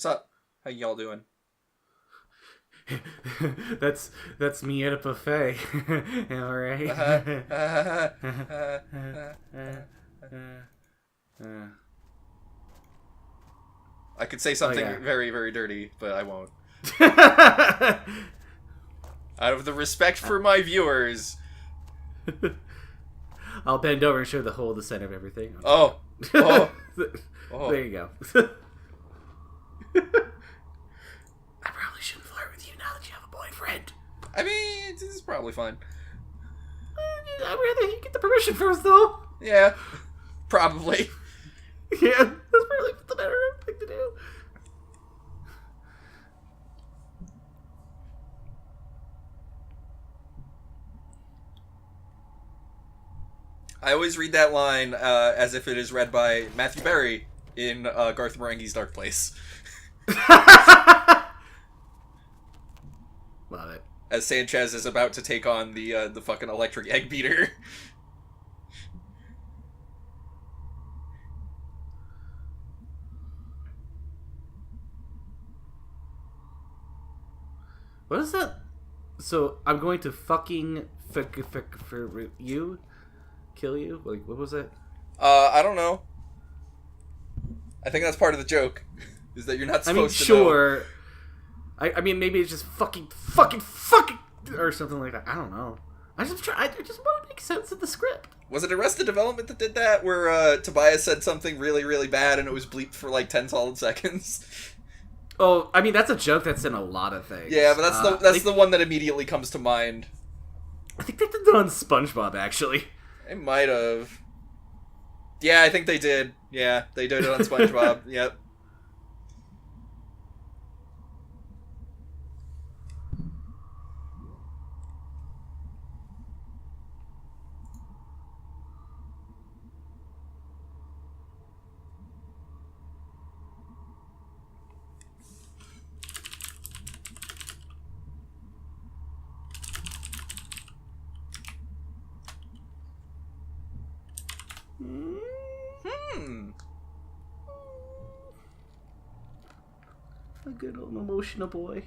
What's up? How y'all doing? That's me at a buffet. Am I right? I could say something very, very dirty, but I won't. Out of the respect for my viewers. I'll bend over and show the whole, the center of everything. Oh. There you go. I probably shouldn't flirt with you now that you have a boyfriend. I mean, this is probably fine. I'd rather you get the permission first, though. Yeah, probably. Yeah, that's probably the better thing to do. I always read that line as if it is read by Matthew Berry in Garth Marenghi's Dark Place. Love it. As Sanchez is about to take on the fucking electric egg beater. What is that? So, I'm going to fucking for you? Kill you? Like, what was it? I don't know. I think that's part of the joke. Is that you're not supposed to know. I mean, maybe it's just fucking, or something like that. I don't know. I just want to make sense of the script. Was it Arrested Development that did that, where Tobias said something really, really bad and it was bleeped for like 10 solid seconds? Oh, I mean, that's a joke that's in a lot of things. Yeah, but that's the one that immediately comes to mind. I think they did that on SpongeBob, actually. They might have. Yeah, I think they did. Yeah, they did it on SpongeBob. Yep. A good old emotional boy.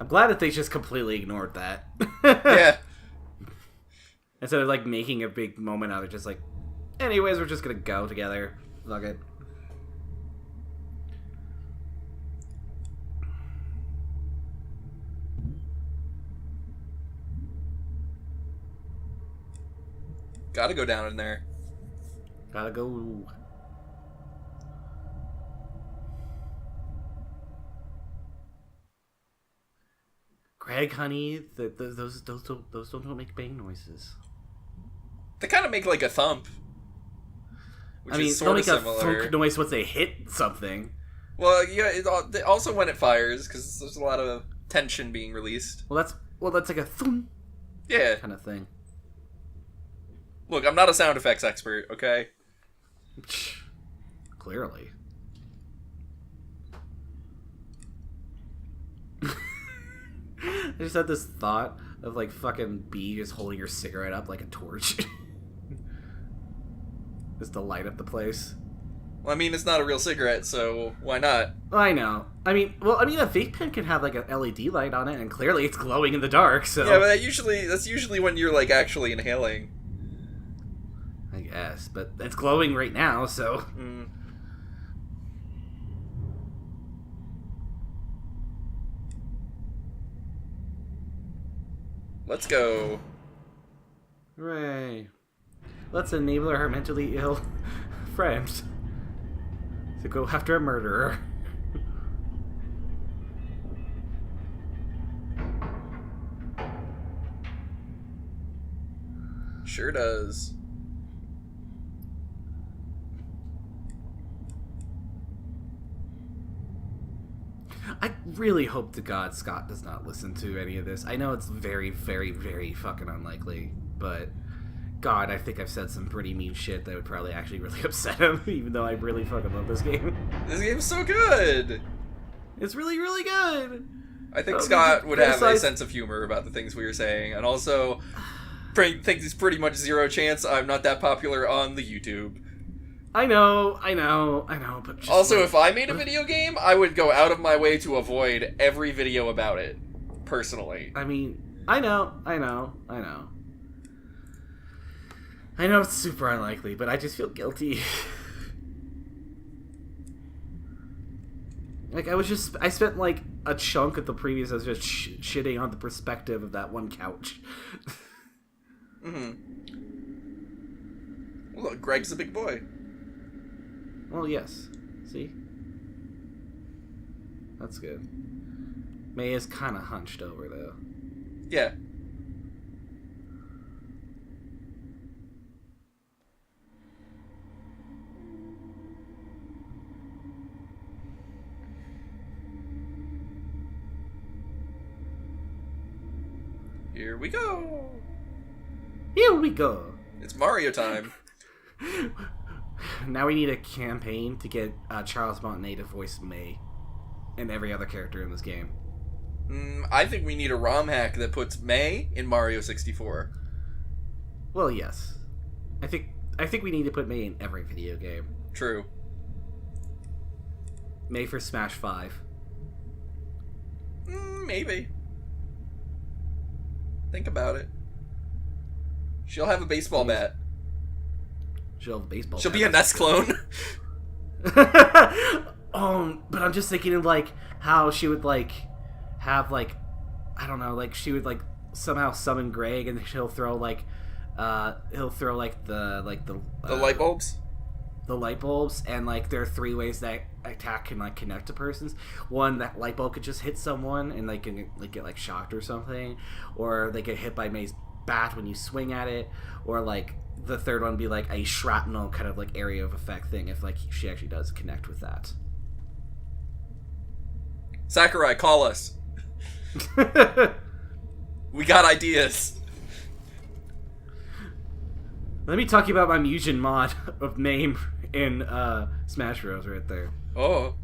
I'm glad that they just completely ignored that. Yeah. Instead of, like, making a big moment out of it, just like, anyways, we're just gonna go together. Fuck it. Gotta go down in there. Gotta go. Greg, honey, those don't make bang noises. They kind of make like a thump. Which I mean, they'll make a thunk noise once they hit something. Well, yeah. Also, when it fires, because there's a lot of tension being released. Well, that's like a thump. Yeah. Kind of thing. Look, I'm not a sound effects expert. Okay. Clearly. I just had this thought of, like, fucking B just holding your cigarette up like a torch. Just to light up the place. Well, I mean, it's not a real cigarette, so why not? I know. I mean, a vape pen can have, like, an LED light on it, and clearly it's glowing in the dark, so... Yeah, but that's usually when you're, like, actually inhaling. I guess, but it's glowing right now, so... Mm. Let's go. Hooray. Let's enable our mentally ill friends to go after a murderer. Sure does. really hope to God Scott does not listen to any of this. I know it's very, very, very fucking unlikely, but God, I think I've said some pretty mean shit that would probably actually really upset him, even though I really fucking love this game. This game's so good! It's really, really good! I think Scott would have a sense of humor about the things we were saying, and also think it's pretty much zero chance I'm not that popular on the YouTube. I know, but just also, if I made a video game, I would go out of my way to avoid every video about it, personally. I mean, I know it's super unlikely, but I just feel guilty. Like, I spent, like, a chunk of the previous, I was just shitting on the perspective of that one couch. Mm-hmm. Well, look, Greg's a big boy. Well, yes. See? That's good. May is kind of hunched over, though. Yeah. Here we go. Here we go. It's Mario time. Now we need a campaign to get Charles Martinet to voice May and every other character in this game. I think we need a ROM hack that puts May in Mario 64. Well, yes. I think we need to put May in every video game. True. May for Smash 5. Maybe. Think about it. She'll have a baseball bat. She'll have a baseball She'll bat. be a NES clone. But I'm just thinking of, like, how she would, like, have, like, I don't know, like, she would, like, somehow summon Greg, and he'll throw, like, the light bulbs? The light bulbs, and, like, there are 3 ways that attack can, like, connect to persons. One, that light bulb could just hit someone, and they can, like, get, like, shocked or something. Or they get hit by May's bat when you swing at it. Or, like, the third one would be, like, a shrapnel kind of, like, area of effect thing if, like, she actually does connect with that. Sakurai, call us. We got ideas. Let me talk to you about my Mugen mod of name in Smash Bros. Right there. Oh.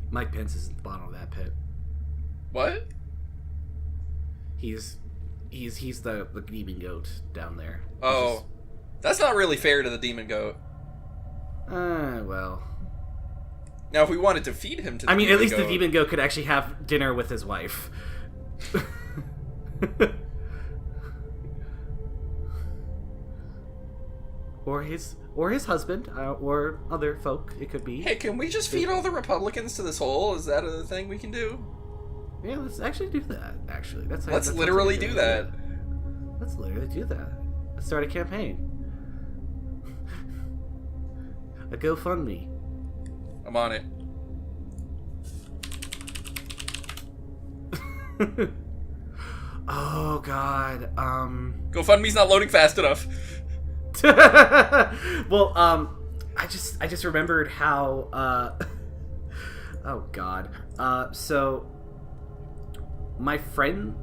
Mike Pence is at the bottom of that pit. What? He's the demon goat down there. Oh. That's not really fair to the demon goat. Well. Now, if we wanted to feed him to the demon at least goat, the demon goat could actually have dinner with his wife. Or his husband, or other folk, it could be. Hey, can we just feed all the Republicans to this hole? Is that a thing we can do? Yeah, let's actually do that, actually. Let's literally do that. Let's literally do that. Let's start a campaign. A GoFundMe. I'm on it. Oh, God. GoFundMe's not loading fast enough. Well, I just remembered how, oh God. So my friend,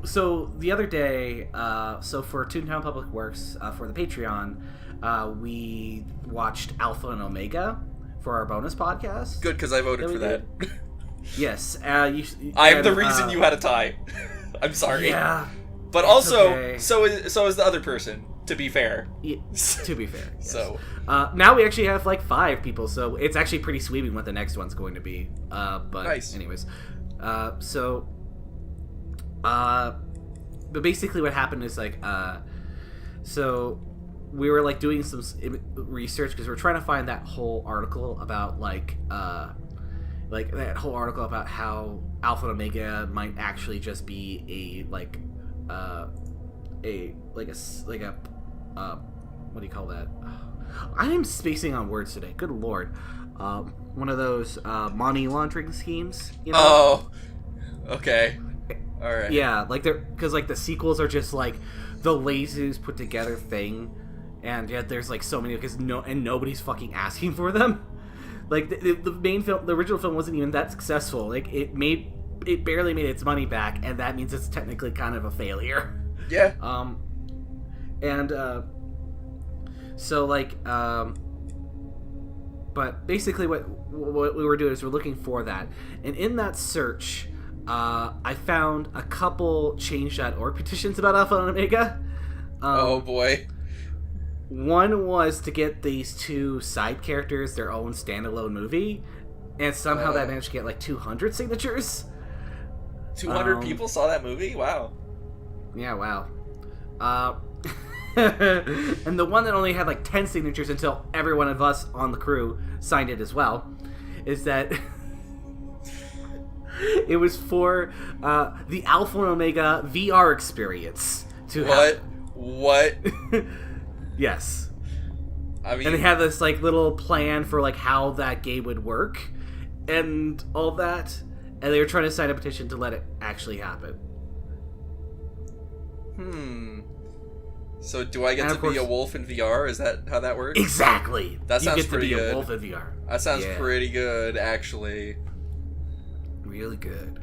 so the other day, so for Toontown Public Works, for the Patreon, we watched Alpha and Omega for our bonus podcast. Good, because I voted for that. Yes. I am the reason you had a tie. I'm sorry. Yeah. But also, okay. so is the other person. To be fair. Yeah, to be fair. Yes. So now we actually have like 5 people, so it's actually pretty sweeping what the next one's going to be. But nice. Anyways, but basically what happened is like, so we were like doing some research because we're trying to find that whole article about like that whole article about how Alpha and Omega might actually just be what do you call that? I am spacing on words today. Good lord. One of those money laundering schemes. You know? Oh, okay. All right. Yeah, like because like the sequels are just like the laziest put together thing, and yet there's like so many because nobody's fucking asking for them. Like the main film, the original film wasn't even that successful. Like it barely made its money back, and that means it's technically kind of a failure. Yeah. So like but basically what we were doing is we're looking for that, and in that search I found a couple change.org petitions about Alpha and Omega. Oh boy. One was to get these 2 side characters their own standalone movie, and somehow that managed to get like 200 signatures. 200 people saw that movie? Wow. Yeah, wow. And the one that only had like 10 signatures until every one of us on the crew signed it as well is that it was for the Alpha and Omega VR experience to What? Yes. I mean, and they had this like little plan for like how that game would work and all that, and they were trying to sign a petition to let it actually happen. So do I get to be a wolf in VR? Is that how that works? Exactly. That sounds pretty good. You get to be a wolf in VR. That sounds pretty good, actually. Really good.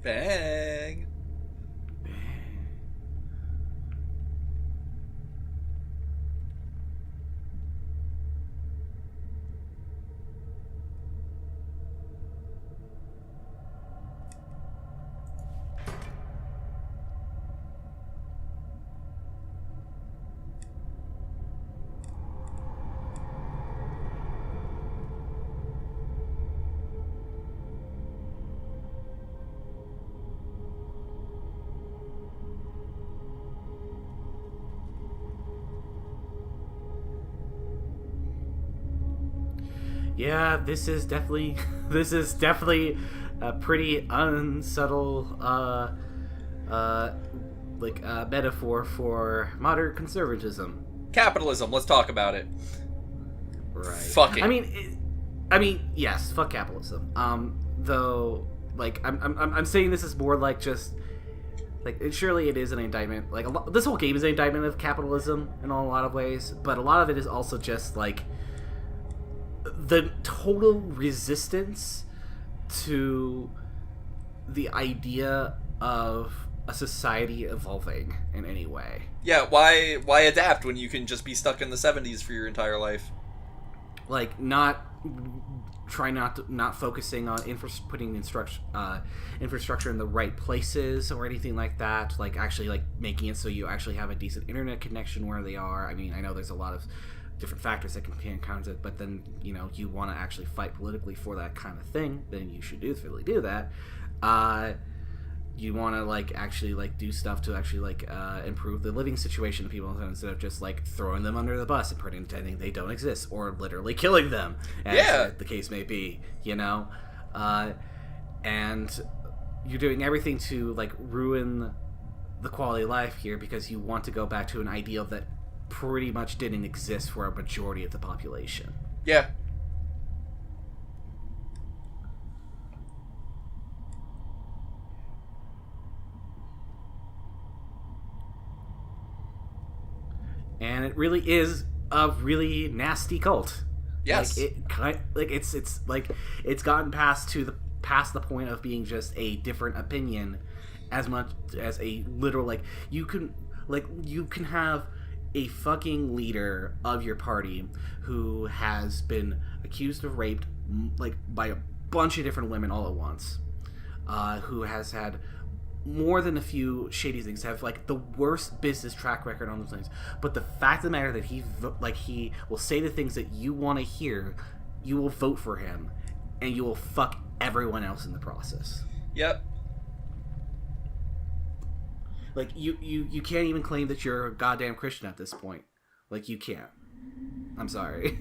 Bang. Yeah, this is definitely a pretty unsubtle metaphor for modern conservatism. Capitalism. Let's talk about it. Right. Fuck it. I mean, yes, fuck capitalism. Though, like, I'm saying this is more like just like surely it is an indictment. Like this whole game is an indictment of capitalism in a lot of ways, but a lot of it is also just like the total resistance to the idea of a society evolving in any way. Yeah, why adapt when you can just be stuck in the 70s for your entire life? Like, not focusing on putting infrastructure in the right places or anything like that. Like, actually, like, making it so you actually have a decent internet connection where they are. I mean, I know there's a lot of different factors that can be encountered, but then, you know, you want to actually fight politically for that kind of thing, then you should really do that. You want to, like, actually, like, do stuff to actually, like, improve the living situation of people instead of just, like, throwing them under the bus and pretending they don't exist, or literally killing them, as the case may be, you know? And you're doing everything to, like, ruin the quality of life here because you want to go back to an ideal that pretty much didn't exist for a majority of the population. Yeah. And it really is a really nasty cult. Yes. It's like it's gotten past the point of being just a different opinion, as much as a literal you can have a fucking leader of your party who has been accused of rape by a bunch of different women all at once, who has had more than a few shady things, have the worst business track record on those things. But the fact of the matter that he will say the things that you want to hear, you will vote for him, and you will fuck everyone else in the process. Yep. You can't even claim that you're a goddamn Christian at this point. You can't. I'm sorry.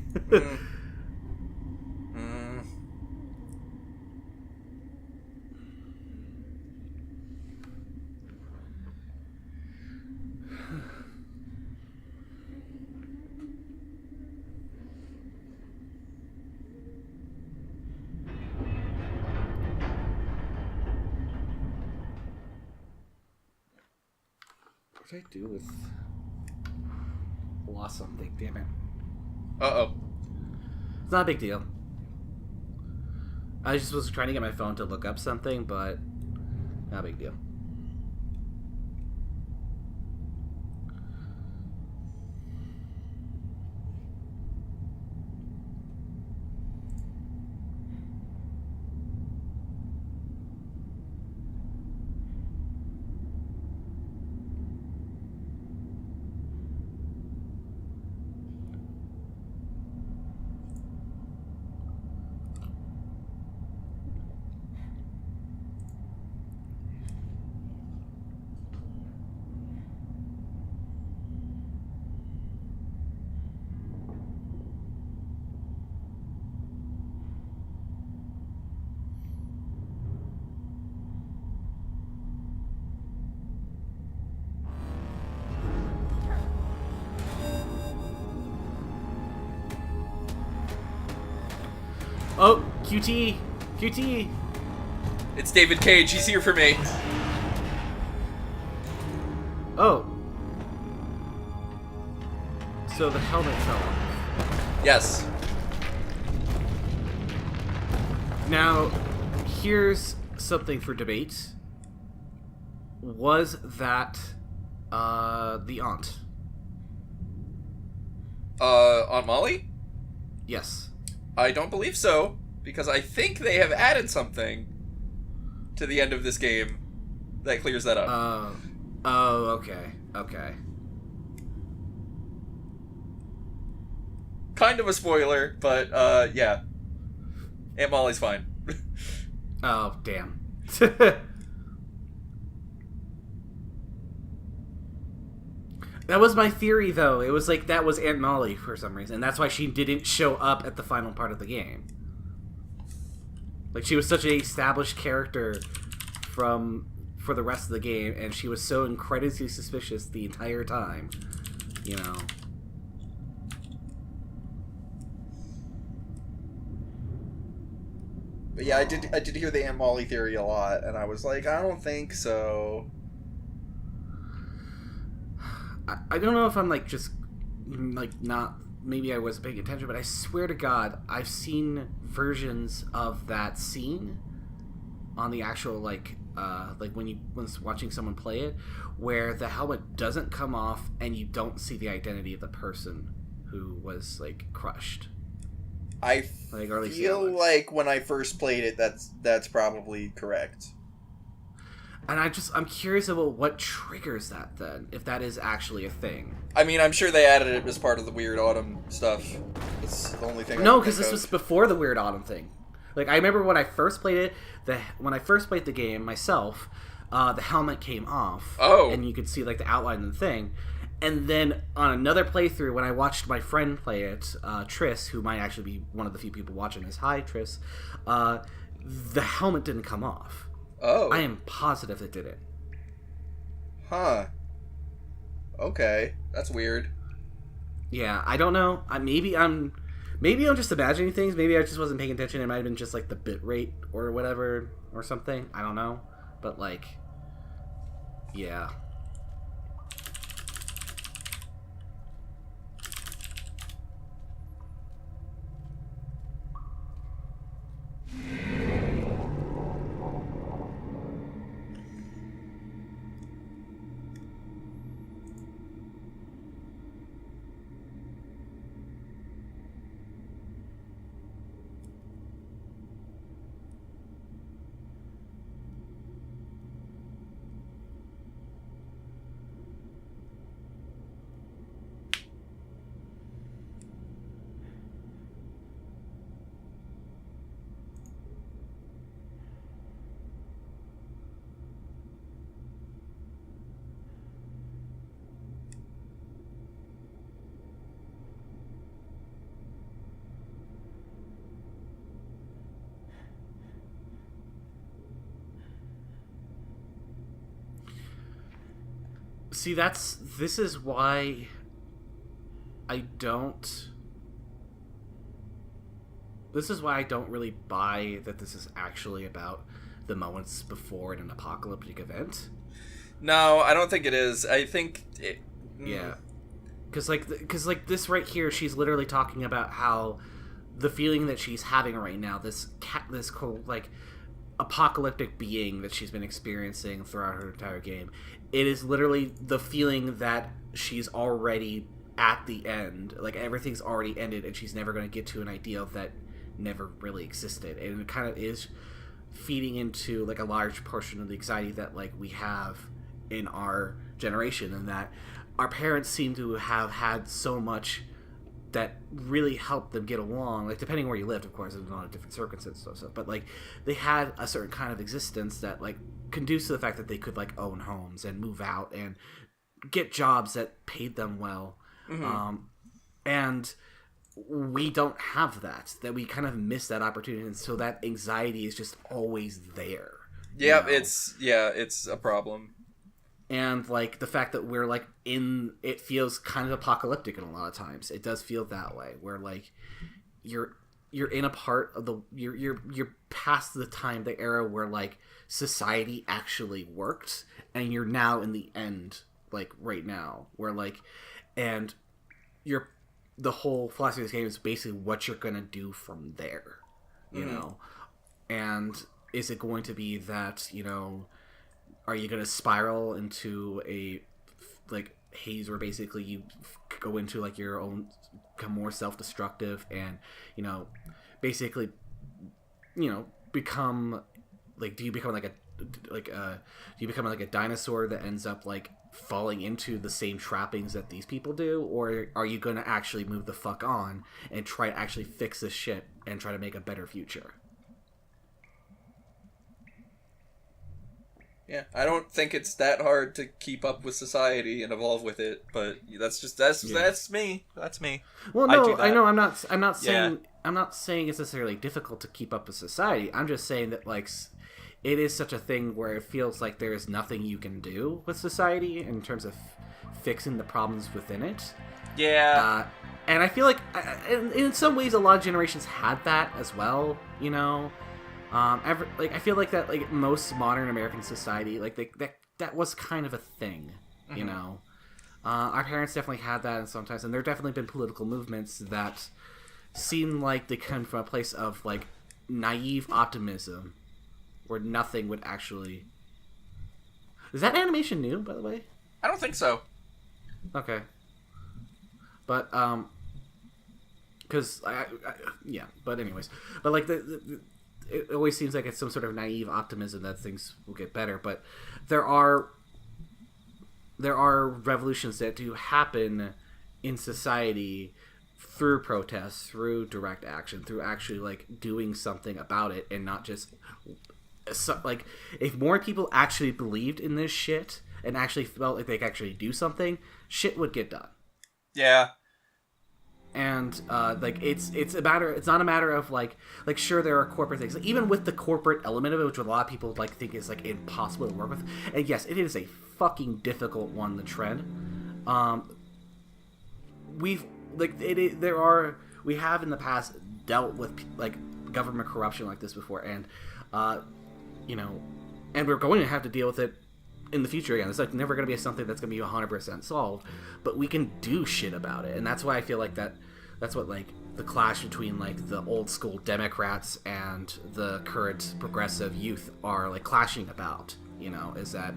What did I do with... Lost something, damn it. Uh-oh. It's not a big deal. I just was trying to get my phone to look up something, but not a big deal. Oh, QT! QT! It's David Cage. He's here for me. Oh. So the helmet fell off. Yes. Now, here's something for debate. Was that the aunt? Aunt Molly? Yes. I don't believe so, because I think they have added something to the end of this game that clears that up. Okay. Okay. Kind of a spoiler, but, yeah. Aunt Molly's fine. Oh, damn. That was my theory, though. It was that was Aunt Molly for some reason. That's why she didn't show up at the final part of the game. She was such an established character for the rest of the game, and she was so incredibly suspicious the entire time. You know. But yeah, I did hear the Aunt Molly theory a lot, and I was like, I don't think so. I don't know if I'm just not, maybe I wasn't paying attention, but I swear to God, I've seen versions of that scene on the actual when watching someone play it, where the helmet doesn't come off and you don't see the identity of the person who was crushed. I feel like when I first played it, that's probably correct. And I'm curious about what triggers that then, if that is actually a thing. I mean, I'm sure they added it as part of the Weird Autumn stuff. That's the only thing. No, because this was before the Weird Autumn thing. I remember when I first played it, when I first played the game myself, the helmet came off. Oh. And you could see the outline of the thing. And then on another playthrough, when I watched my friend play it, Triss, who might actually be one of the few people watching this, hi Triss, the helmet didn't come off. Oh. I am positive it didn't. Huh. Okay. That's weird. Yeah, I don't know. Maybe I'm Maybe I'm just imagining things. Maybe I just wasn't paying attention. It might have been just like the bit rate or whatever or something. I don't know. But like, yeah. See, this is why I don't really buy that this is actually about the moments before an apocalyptic event. No, I don't think it is. I think yeah. Cuz like this right here, she's literally talking about how the feeling that she's having right now, this cold, like, apocalyptic being that she's been experiencing throughout her entire game, it is literally the feeling that she's already at the end, like everything's already ended and she's never going to get to an ideal that never really existed, and it kind of is feeding into like a large portion of the anxiety that like we have in our generation, and that our parents seem to have had so much that really helped them get along, like depending where you lived, of course, there's a lot of different circumstances and stuff, but like they had a certain kind of existence that like conduced to the fact that they could like own homes and move out and get jobs that paid them well. And we don't have that we kind of miss that opportunity, and so that anxiety is just always there. Yeah, it's a problem. And like the fact that we're like it feels kind of apocalyptic in a lot of times. It does feel that way, where like you're in a part of the you're past the time, the era where like society actually worked, and you're now in the end, like right now, where like, and the whole philosophy of this game is basically what you're gonna do from there, you know. And is it going to be that, you know, are you going to spiral into a like haze where basically you go into like your own, become more self-destructive, and, you know, basically, you know, become like, do you become like a dinosaur that ends up like falling into the same trappings that these people do, or are you going to actually move the fuck on and try to actually fix this shit and try to make a better future? Yeah, I don't think it's that hard to keep up with society and evolve with it, but that's me. That's me. Well, no, I know. I'm not saying it's necessarily difficult to keep up with society. I'm just saying that like it is such a thing where it feels like there is nothing you can do with society in terms of fixing the problems within it. Yeah. And I feel like in some ways a lot of generations had that as well, you know. I feel like that like most modern American society, like that was kind of a thing, you know. Our parents definitely had that, and sometimes, and there definitely been political movements that seem like they come from a place of like naive optimism, where nothing would actually. Is that animation new, by the way? I don't think so. Okay. But because yeah. But anyways, but like it always seems like it's some sort of naive optimism that things will get better, but there are revolutions that do happen in society through protests, through direct action, through actually like doing something about it, and not just like if more people actually believed in this shit and actually felt like they could actually do something, shit would get done. Yeah. And like it's not a matter of like sure, there are corporate things, like, even with the corporate element of it, which a lot of people like think is like impossible to work with, and yes, it is a fucking difficult one to tread. We've like there are we have in the past dealt with like government corruption like this before, and you know, and we're going to have to deal with it in the future again. It's like never going to be something that's going to be 100% solved, but we can do shit about it, and that's why I feel like that's what like the clash between like the old school Democrats and the current progressive youth are like clashing about. You know, is that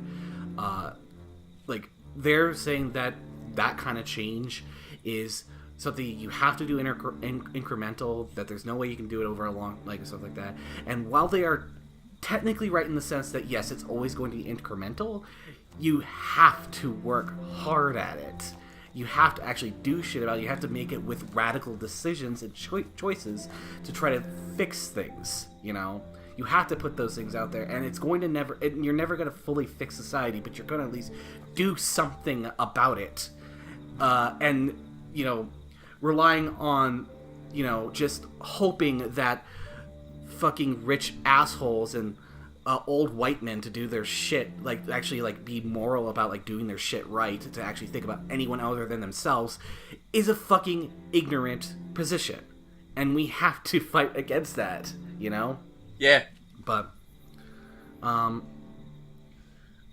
like they're saying that kind of change is something you have to do incremental, that there's no way you can do it over a long, like, stuff like that. And while they are technically right in the sense that, yes, it's always going to be incremental, you have to work hard at it. You have to actually do shit about it. You have to make it with radical decisions and choices to try to fix things, you know? You have to put those things out there, and it's going to you're never going to fully fix society, but you're going to at least do something about it. And, you know, relying on, you know, just hoping that fucking rich assholes and old white men to do their shit, like, actually, like, be moral about, like, doing their shit right, to actually think about anyone other than themselves, is a fucking ignorant position. And we have to fight against that, you know? Yeah. But, I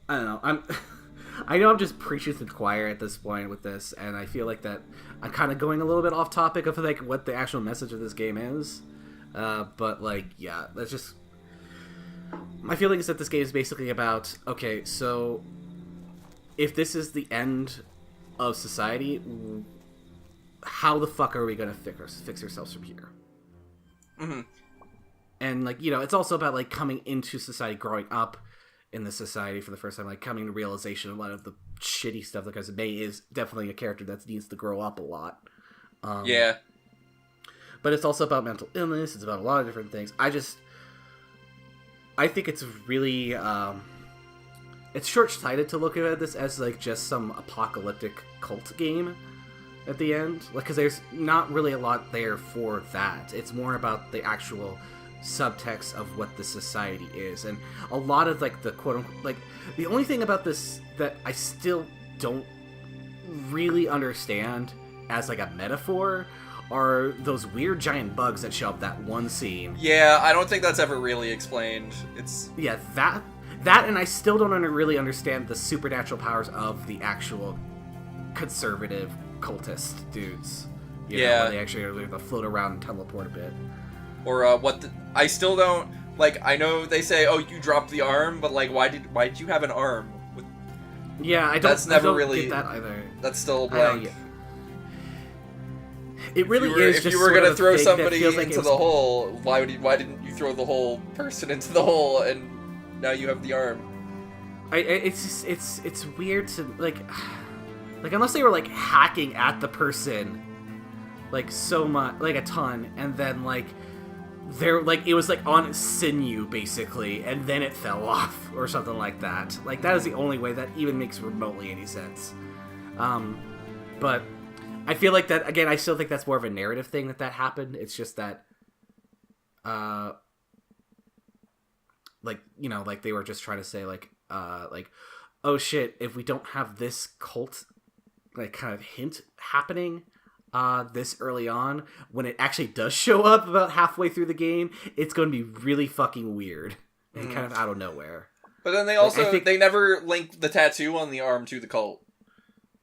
don't know, I know I'm just preaching to the choir at this point with this, and I feel like that I'm kind of going a little bit off topic of, like, what the actual message of this game is. But, like, yeah, that's just... My feeling is that this game is basically about, okay, so if this is the end of society, how the fuck are we going to fix ourselves from here? Mm-hmm. And, like, you know, it's also about, like, coming into society, growing up in the society for the first time, like, coming to realization of a lot of the shitty stuff, because May is definitely a character that needs to grow up a lot. Yeah. But it's also about mental illness, it's about a lot of different things. I think it's really, it's short-sighted to look at this as, like, just some apocalyptic cult game at the end. Like, because there's not really a lot there for that. It's more about the actual subtext of what the society is. And a lot of, like, the quote-unquote, like, the only thing about this that I still don't really understand as, like, a metaphor are those weird giant bugs that show up that one scene. Yeah, I don't think that's ever really explained. It's... Yeah, that and I still don't really understand the supernatural powers of the actual conservative cultist dudes. You know, where they actually are able to float around and teleport a bit. Or, I still don't... Like, I know they say, oh, you dropped the arm, but, like, why did you have an arm? Yeah, I don't really get that either. That's still blank. It really is. If you were gonna throw somebody into the hole, why didn't you throw the whole person into the hole and now you have the arm? It's weird to like unless they were like hacking at the person like so much, like a ton, and then like they're like it was like on sinew basically, and then it fell off or something like that. Like that is the only way that even makes remotely any sense. But I feel like that, again, I still think that's more of a narrative thing that happened. It's just that, like, you know, like they were just trying to say, like, oh shit, if we don't have this cult, like, kind of hint happening, this early on, when it actually does show up about halfway through the game, it's going to be really fucking weird and kind of out of nowhere. But then they also, they never link the tattoo on the arm to the cult.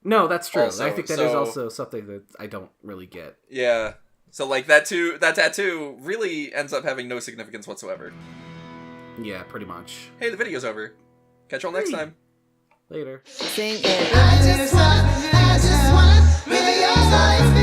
No, that's true. Also, I think that is also something that I don't really get. Yeah. So, like, that tattoo really ends up having no significance whatsoever. Yeah, pretty much. Hey, the video's over. Catch y'all next time. Later. Sing it. I just wanna